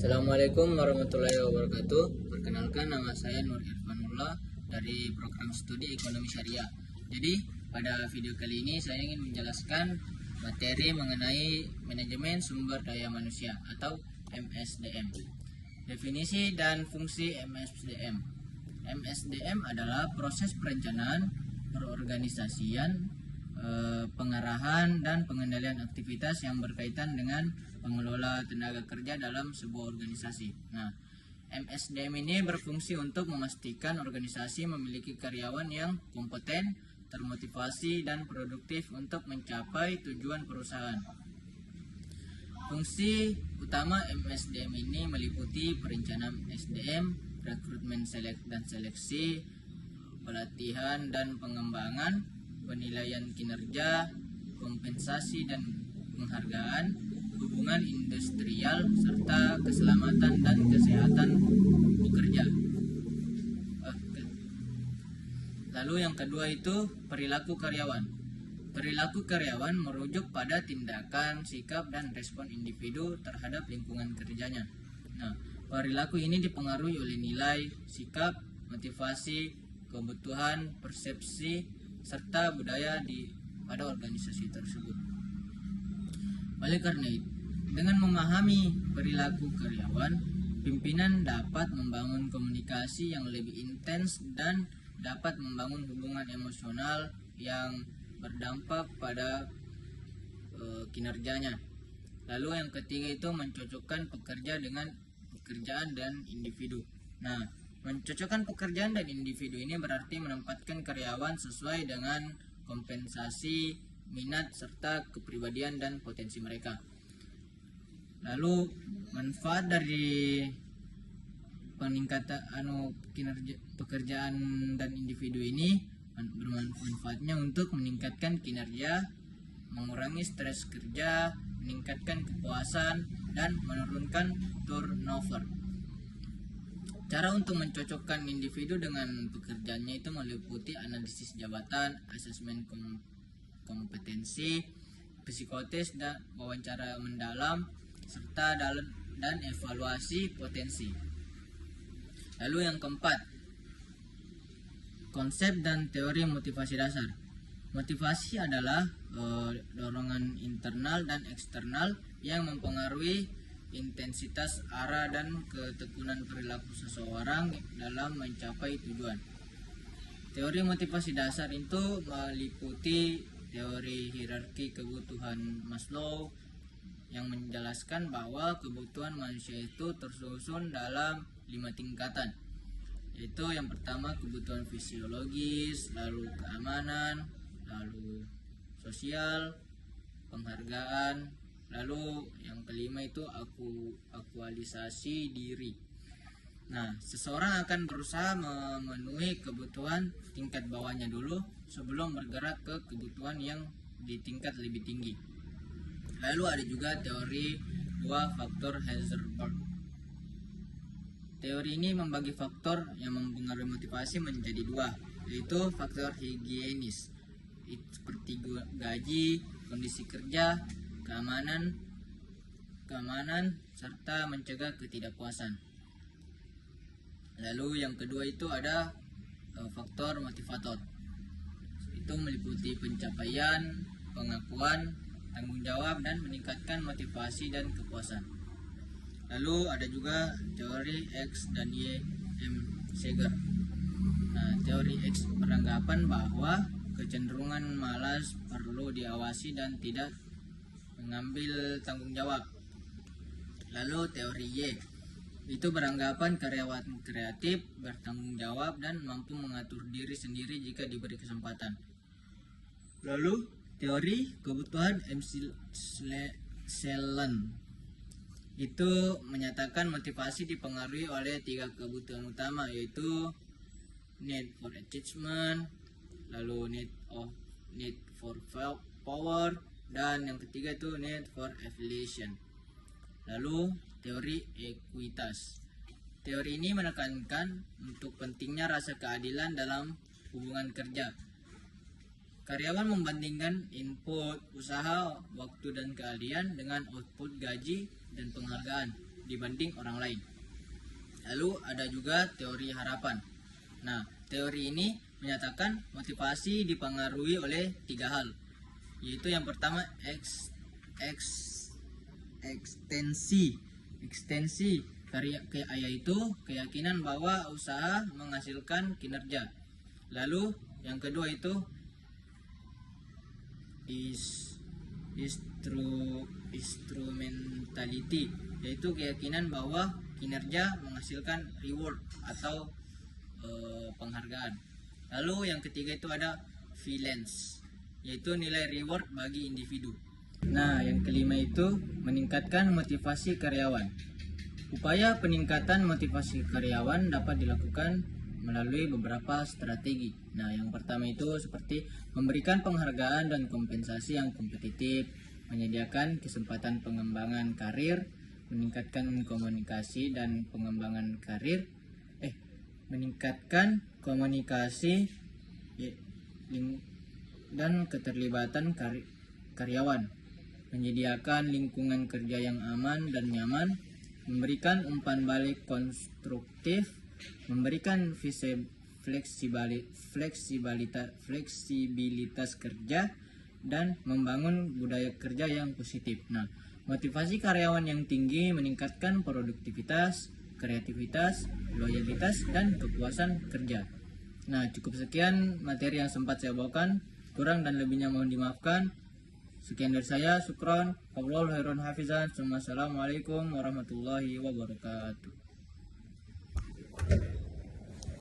Assalamualaikum warahmatullahi wabarakatuh. Perkenalkan, nama saya Nur Irfanullah dari program studi ekonomi syariah. Jadi pada video kali ini saya ingin menjelaskan materi mengenai manajemen sumber daya manusia atau MSDM. Definisi dan fungsi MSDM. MSDM adalah proses perencanaan, perorganisasian, pengarahan dan pengendalian aktivitas yang berkaitan dengan pengelola tenaga kerja dalam sebuah organisasi. Nah, MSDM ini berfungsi untuk memastikan organisasi memiliki karyawan yang kompeten, termotivasi dan produktif untuk mencapai tujuan perusahaan. Fungsi utama MSDM ini meliputi perencanaan SDM, rekrutmen dan seleksi, pelatihan dan pengembangan, penilaian kinerja, kompensasi dan penghargaan, hubungan industrial, serta keselamatan dan kesehatan pekerja. Lalu yang kedua itu perilaku karyawan. Perilaku karyawan merujuk pada tindakan, sikap, dan respon individu terhadap lingkungan kerjanya. Nah, perilaku ini dipengaruhi oleh nilai, sikap, motivasi, kebutuhan, persepsi, serta budaya pada organisasi tersebut. Oleh karena itu, dengan memahami perilaku karyawan, pimpinan dapat membangun komunikasi yang lebih intens dan dapat membangun hubungan emosional yang berdampak pada kinerjanya. Lalu yang ketiga itu mencocokkan pekerja dengan pekerjaan dan individu. Nah, mencocokkan pekerjaan dan individu ini berarti menempatkan karyawan sesuai dengan kompensasi, minat, serta kepribadian dan potensi mereka. Lalu manfaat dari peningkatan kinerja pekerjaan dan individu ini bermanfaatnya untuk meningkatkan kinerja, mengurangi stres kerja, meningkatkan kepuasan, dan menurunkan turnover. Cara untuk mencocokkan individu dengan pekerjaannya itu meliputi analisis jabatan, asesmen kompetensi, psikotes dan wawancara mendalam, serta dan evaluasi potensi. Lalu yang keempat, konsep dan teori motivasi dasar. Motivasi adalah dorongan internal dan eksternal yang mempengaruhi intensitas, arah, dan ketekunan perilaku seseorang dalam mencapai tujuan. Teori motivasi dasar itu meliputi teori hierarki kebutuhan Maslow yang menjelaskan bahwa kebutuhan manusia itu tersusun dalam 5 tingkatan, yaitu yang pertama kebutuhan fisiologis, lalu keamanan, lalu sosial, penghargaan, lalu yang kelima itu aktualisasi diri. Nah, seseorang akan berusaha memenuhi kebutuhan tingkat bawahnya dulu sebelum bergerak ke kebutuhan yang di tingkat lebih tinggi. Lalu ada juga teori 2 faktor Heisenberg. Teori ini membagi faktor yang mempengaruhi motivasi menjadi 2, yaitu faktor higienis seperti gaji, kondisi kerja, keamanan, serta mencegah ketidakpuasan. Lalu yang kedua itu ada faktor motivator. Itu meliputi pencapaian, pengakuan, tanggung jawab, dan meningkatkan motivasi dan kepuasan. Lalu ada juga teori X dan Y M. Seger. Nah, teori X beranggapan bahwa kecenderungan malas perlu diawasi dan tidak mengambil tanggung jawab. Lalu teori Y itu beranggapan karyawan kreatif, bertanggung jawab, dan mampu mengatur diri sendiri jika diberi kesempatan. Lalu teori kebutuhan M. Selen itu menyatakan motivasi dipengaruhi oleh 3 kebutuhan utama, yaitu need for achievement, lalu need for power, dan yang ketiga itu need for affiliation. Lalu teori ekuitas. Teori ini menekankan untuk pentingnya rasa keadilan dalam hubungan kerja. Karyawan membandingkan input usaha, waktu, dan keahlian dengan output gaji dan penghargaan. dibanding orang lain. Lalu ada juga teori harapan. Nah, teori ini menyatakan motivasi dipengaruhi oleh 3 hal, yaitu yang pertama ekstensi karya, yaitu keyakinan bahwa usaha menghasilkan kinerja. Lalu yang kedua itu instrumentality, yaitu keyakinan bahwa kinerja menghasilkan reward atau penghargaan. Lalu yang ketiga itu ada valence, yaitu nilai reward bagi individu. Nah, yang kelima itu meningkatkan motivasi karyawan. Upaya peningkatan motivasi karyawan dapat dilakukan melalui beberapa strategi. Nah, yang pertama itu seperti memberikan penghargaan dan kompensasi yang kompetitif, menyediakan kesempatan pengembangan karir, meningkatkan komunikasi dan pengembangan karir, meningkatkan komunikasi dan keterlibatan karyawan, menyediakan lingkungan kerja yang aman dan nyaman, memberikan umpan balik konstruktif, memberikan fleksibilitas kerja, dan membangun budaya kerja yang positif. Nah, motivasi karyawan yang tinggi meningkatkan produktivitas, kreativitas, loyalitas, dan kepuasan kerja. Nah, cukup sekian materi yang sempat saya bawakan. Kurang dan lebihnya mohon dimaafkan. Sekian dari saya, syukron. Wallahul khairan hafizan. Assalamualaikum warahmatullahi wabarakatuh.